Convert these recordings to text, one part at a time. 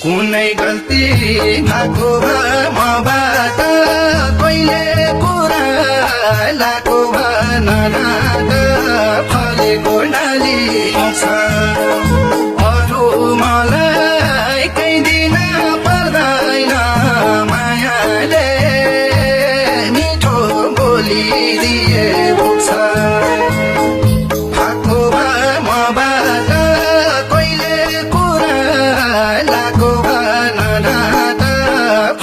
कुनै गल्ती भएको मबाट कहिले कुरा लाको नराग फलेको डाली आउँछ अरू मलाई केही दिन पर्दैन मायाले मिठो बोलिदिए पुग्छ भएको मबाट कहिले कुरा लाको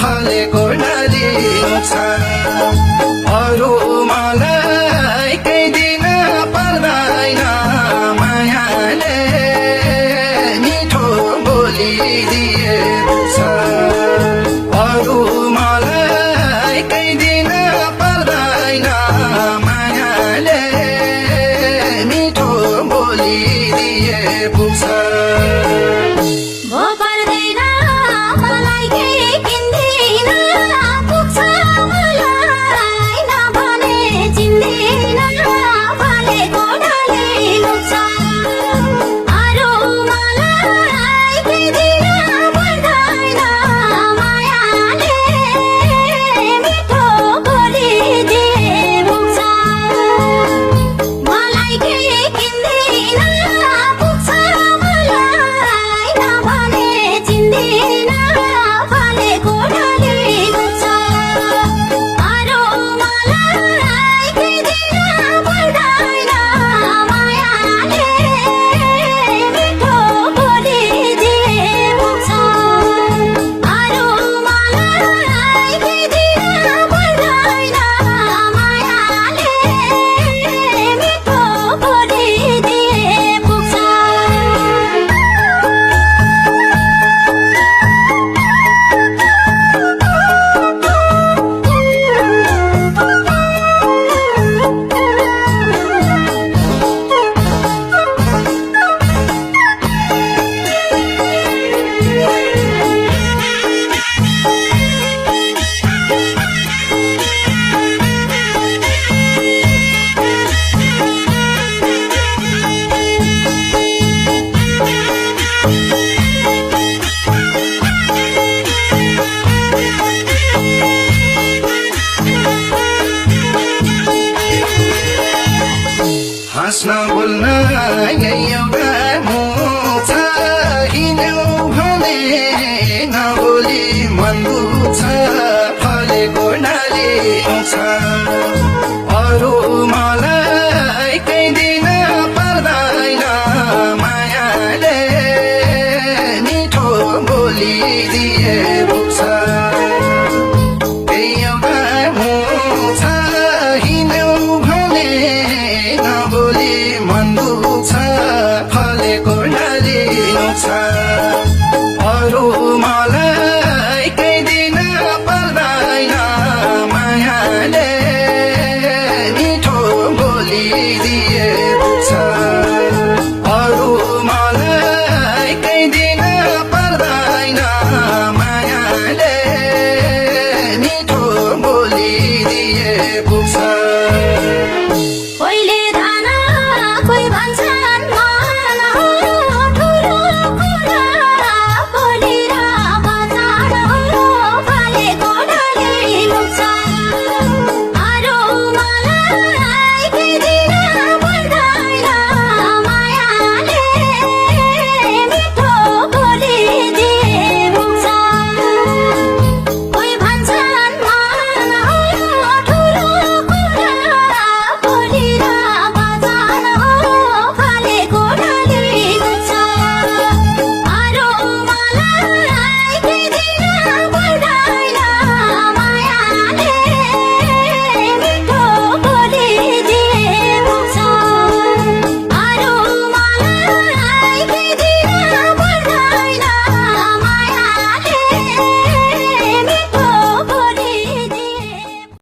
फलेको डाली आउँछ अरू मलाई केही दिन पर्दैन मायाले मिठो बोलिदिए पुग्छ अरू मलाई केही दिन पर्दैन मायाले मिठो बोलिदिए पुग्छ हाँस्न बोल्न यही एउटा मुख छ हिँड्यौ भने नबोली मन दुख्छ फलेको डाली आउँछ